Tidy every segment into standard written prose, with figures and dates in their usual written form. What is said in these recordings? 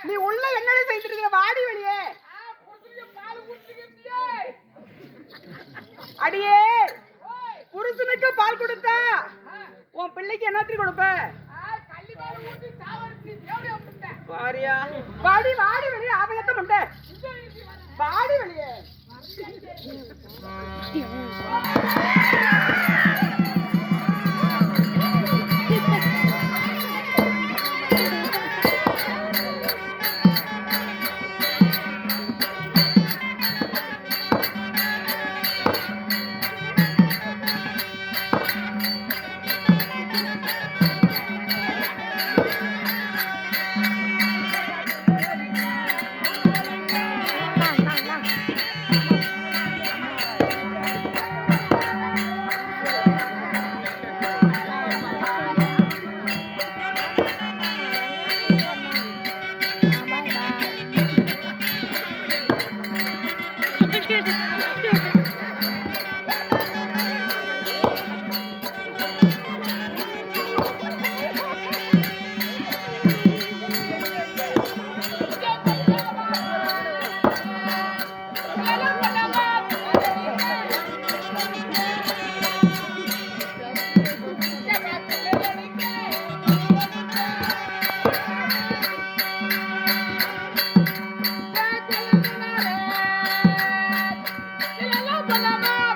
நீ உள்ள என்னடி செய்துட்டு இருக்க? வாடி வெளியே. அடியே, புருஷனுக்கு பால் கொடுத்தா உன் பிள்ளைக்கு என்னத்தி கொடுப்ப? பாரியா, வாடி வாடி வெளியே. ஆபகத்தை முண்ட வாடி வெளியே. Bye.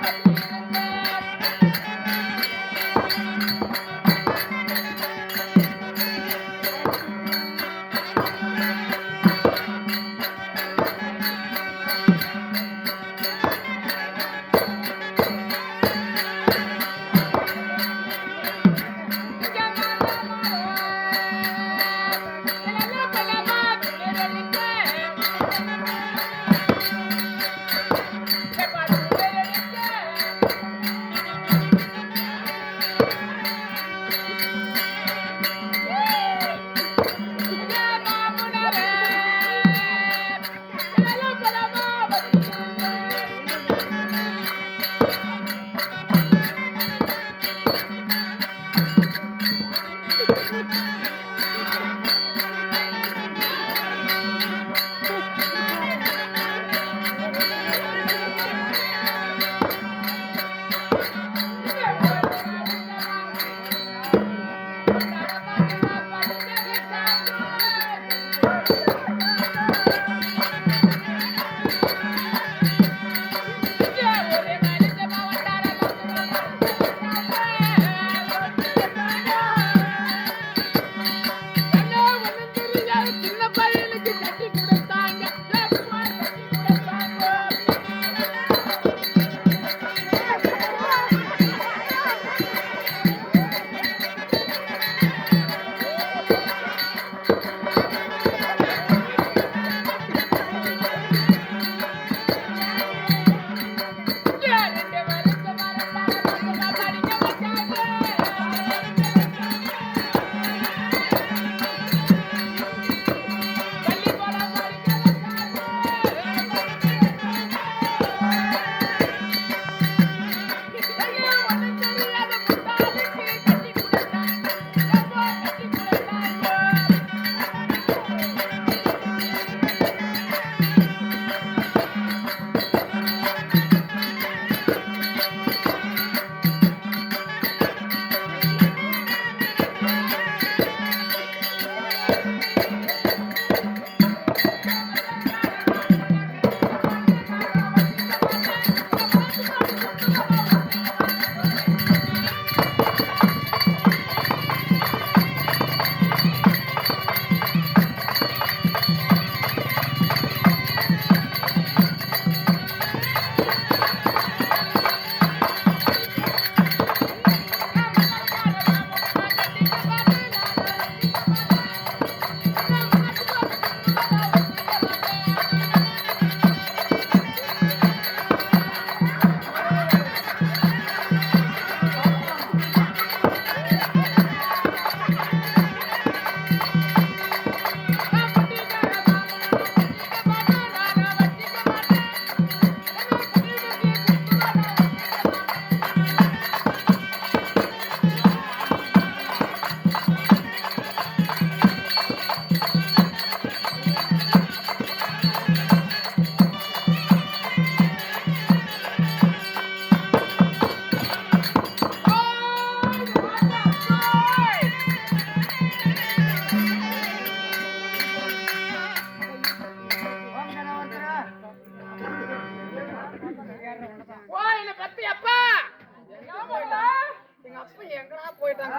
அப்ப எங்கடா போயிட்டாங்க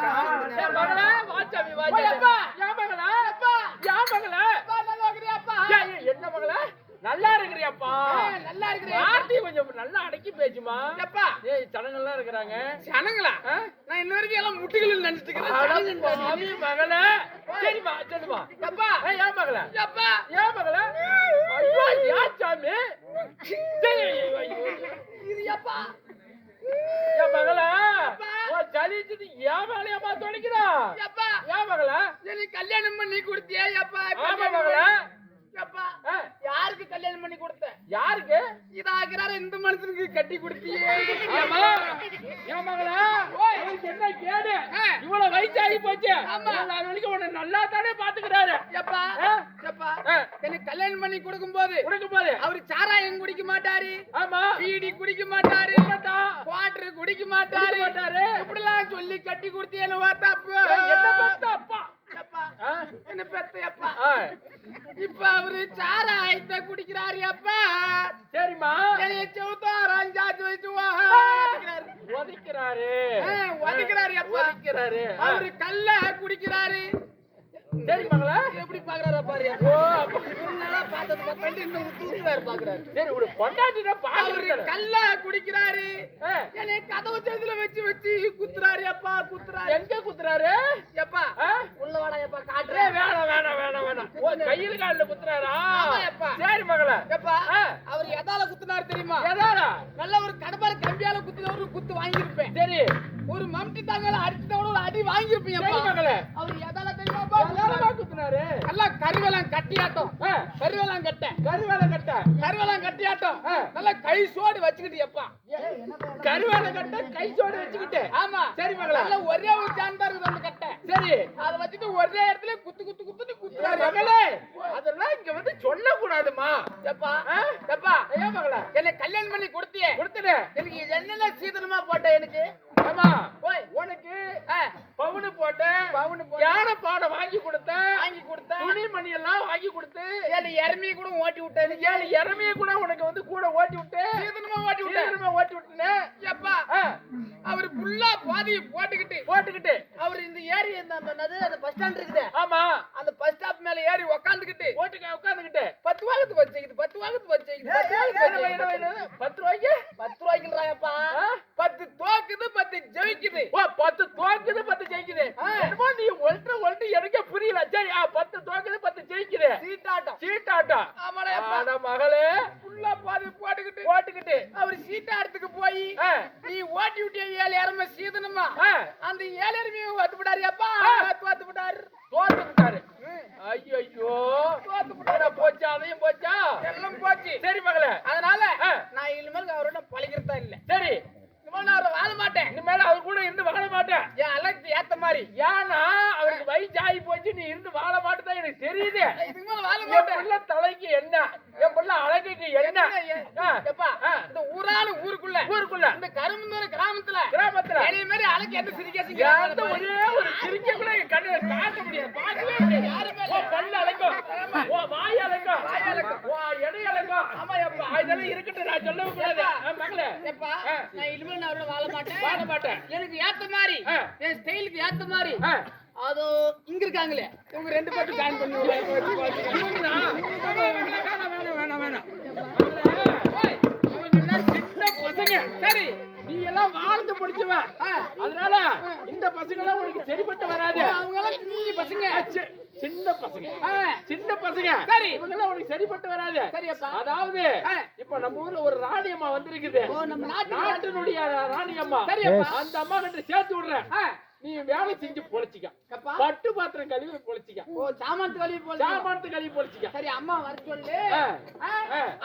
என் மகளே வாச்சாமி ஓ, வாச்சாமி அப்பா. என் மகளே அப்பா. என் மகளே அப்பா, நல்லா இருக்கிறியாப்பா? என்ன மகளே நல்லா இருக்கிறியாப்பா நல்லா இருக்கிறேன். வார்த்தை கொஞ்சம் நல்லா அடக்கி பேசுமா எப்பா? ஏய் சனங்கள்லாம் இருக்கிறாங்க ஜனங்களா? நான் இன்ன வரைக்கும் எல்லாம் முட்டிகளில் நினைச்சிட்டு அட இருக்கிறேன். பாவி மகளே சரிம்மா சொல்லுமா எப்பா? ஏன் மகளே எப்பா? ஏன் மகளே ஐயோ யா சாமி இது எப்பா? என் மகளே அப்பா. உன் சலிச்சுட்டு ஏன் மேலையம்மா தொலைக்கிறான் எப்பா? ஏன் மகளே எனக்கு கல்யாணம் பண்ணி கொடுத்தியா எப்பா? ஆமா மகளே எப்பா? ஆ, யாருக்கு கல்யாணம் பண்ணி கொடுத்த? யாருக்கு இதாகிறார இந்த மனுஷனுக்கு கட்டி கொடுத்தியே. ஆமா என் மகளே அவனுக்கு என்ன கேடு இவ்வளவு வயசாகி போச்சு நாலு மணிக்கு உன்னை நல்லா தானே பாத்துக்கிறாரு எப்பா? ஆ? எப்பா? ஆ, எனக்கு கல்யாணம் பண்ணி கொடுக்கும் போது கொடுக்கும் போது அவரு சாராயம் குடிக்க மாட்டாரு, ஆமா பீடி குடிக்க மாட்டாரு, என்னதான்? குவாட்டர் குடிக்க மாட்டாரு, குடிக்க மாட்டாரு. இப்படிலாம் சொல்லி கட்டி கொடுத்தேன்னு பார்த்தா என்ன பெத்த அப்பா எப்பா? ஆ? என்ன பெத்த எப்பா? ஆ, இப்ப அவரு சாராயத்தை குடிக்கிறாரு அப்பா. சரிம்மா என்னைய செவுத்தார 5 வயசு உதைக்கிறாரு ஒதுக்கிறாரு அப்பா. உதைக்கிறாரு அவரு கல்ல குடிக்கிறாரு. சரி மகளே எப்படி பாக்குறாரு பாரு. ஓ அப்ப முன்னால பார்த்தது பார்த்து இந்த முத்துறாரு பாக்குறாரு. சரி ஒரு பொண்டாட்டினா அவரு பாக்குறாரு கல்ல குடிக்கிறாரு. என்னை கதவு செய்துல வச்சு வச்சு குத்துறாரு அப்பா, குத்துறாரு. எங்க குத்துறாரு எப்பா? ஆ? உள்ள வாடா எப்பா, ஏய், காட்டுறேன். வேணாம் வேணாம் வேணாம் வேணாம் ஓ கையில கால்ல குத்துறாரா ஆமா, அப்பா. சரி மகளே எப்பா? ஆ. அவர் எதால குத்துனாரு தெரியுமா? எதாடா நல்ல ஒரு கடப்பார கம்பியால குத்துனவரு குத்து வாங்கியிருப்பேன். சரி ஒரு மம்டி தாங்கல அடிச்சதோட ஒரு அடி வாங்கியிருப்பேன் சரி அப்பா. மகளே அவர் எதால தெரியுமா? எதாடா குத்துனாரு நல்லா கருவேலம் கட்டியாட்டம், கருவேலம் கட்ட, கருவேல கட்ட கருவேலம் கட்டியாட்டம், நல்லா கை சோடு வச்சுக்கிட்டு எப்பா. கருவேல கட்ட கை சோடு வச்சுக்கிட்டு ஆமா, சரி மகளே நல்ல ஒரே ஒரு ஜான் தான் இருக்குது அந்த கட்டை. சரி அதை வச்சுட்டு ஒரே இடத்துல குத்து குத்து குத்துன்னு குத்துறாரு மகளே அதெல்லாம் இங்க வந்து சொல்ல கூடாதுமா எப்பா. ஆ? எப்பா, ஏன் மகளே என்னை கல்யாணம் பண்ணி கொடுத்தியே, கொடுத்துடு எனக்கு என்னென்ன சீதனமா போட்ட எனக்கு? ஆமா ஓய், உனக்கு பவுனு போட்டு பவுனு போட்டு யானை பாடம் வாங்கி கொடுத்த வாங்கி கொடுத்தா, துணி மணி எல்லாம் வாங்கி கொடுத்து 7 இறமையை கூட ஓட்டி விட்டேன். 7 இறமைய கூட உனக்கு வந்து கூட ஓட்டி விட்டு சீதனமா ஓட்டி விட்டேன். சீக்கிரமா ஓட்டி விட்டுனே எப்பா, அவர் புல்லா பாதியை போட்டுக்கிட்டு போட்டுக்கிட்டு அவர் இந்த ஏரி அந்த பஸ் ஸ்டாண்ட் இருக்குது, ஆமா அந்த பஸ் ஸ்டாப் மேல ஏறி உக்காந்துக்கிட்டு ஓட்டுக்க உட்காந்துக்கிட்டு 10 வாகத்து வச்சுக்கிது, 10 வாகத்து வச்சுக்கிது, 10 ரூபாய்க்கு 10 ரூபாய்க்குறாயப்பா. 10 தோக்குது, 10 ஜெயிக்குது. ஓ 10 தோக்குது 10 ஜெயிக்குது என்னமோ நீ ஒல்ட்டு எனக்கே புரியல சரி 10 தோக்குது 10 ஜெயிக்குது சீட்டாட்டம். சீட்டாட்டம் ஆமாடா எப்பா. ஆனா மகளே புல்லா பாதி போட்டுக்கிட்டு போட்டுக்கிட்டு அவர் சீட்டாட்டத்துக்கு போய் நீ ஓட்டி விட்டிய 7 இறமை சீதனமா, அந்த 7 இறமையை ஓட்டு விடாரு அப்பா. தோத்து விட்டாரு. தோத்து விட்டாரு ஐயோ தோத்து விட்டாரா போச்சா அதையும் போச்சா எல்லாம் போச்சு. சரி மகளே அதனால நான் இனிமேல் அவரோட பழகிறதா இல்ல. சரி இனிமேல் நான் அவரை வாழ மாட்டேன். இனிமேல அவர் கூட இருந்து வாழ மாட்டேன் என் அழகு ஏத்த மாதிரி. ஏன்னா அவருக்கு வயசு ஆகி போச்சு நீ இருந்து வாழ மாட்டேதான் எனக்கு தெரியுது இதுக்கு மேல வாழ என் மாட்டேன். பிள்ளை தலைக்கு என்ன என் பிள்ளை அழகுக்கு என்ன எப்பா, இந்த ஊருக்குள்ள இந்த கரும்புந்தூர் கிராமத்துல என்னைய மாதிரி அழகு எந்த யார்கிட்ட ஒரே ஒரு சிரிக்க கூட என் கண்ணு காட்ட முடியாது பார்க்கவே முடியாது உன் பல்லு அழகும் உன் வாய் அழகும் உன் எடை அழகும் ஆமா எப்பா. இதெல்லாம் இருக்கட்டும் நான் சொல்லவே கூடாது மகளே எப்பா, நான் இனிமேல் நான் அவரோட வாழ வாழ மாட்டேன் எனக்கு ஏத்த மாதிரி என் ஸ்டைலுக்கு ஏத்த மாதிரி அதோ இங்க இருக்காங்களே இவங்க 2 பேரும் ஜாயின் பண்ணி சின்ன பசங்க சரி நீ எல்லாம் வாழ்ந்து முடிச்சுவன் அதனால இந்த பசங்க எல்லாம் உனக்கு சரிப்பட்டு வராது அவங்க எல்லாம் சின்ன பசங்க, சின்ன பசங்க சின்ன பசங்க சரி இவங்க எல்லாம் உனக்கு சரிப்பட்டு வராது சரியப்பா. அதாவது இப்ப நம்ம ஊர்ல ஒரு ராணியம்மா வந்திருக்குது நம்ம நாட்டினுடைய ராணியம்மா சரியப்பா. அந்த அம்மா கிட்ட சேர்த்து விடுறேன் நீ வேலை செஞ்சு பொழைச்சிக்க பட்டு பாத்திரம் கழுவி பொழைச்சிக்க சாமான் கழுவி போல சாமானத்து கழுவி பொழைச்சிக்க சரி அம்மா வர சொல்லு.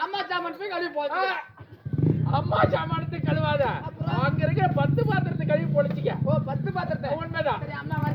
அம்மா சாமான் போய் கழுவி போல அம்மா சாமானத்தை கழுவாத அங்க இருக்கிற 10 பாத்திரத்தை கழுவி பொழைச்சிக்க 10 பாத்திரத்தை உண்மைதான் சரி அம்மா வர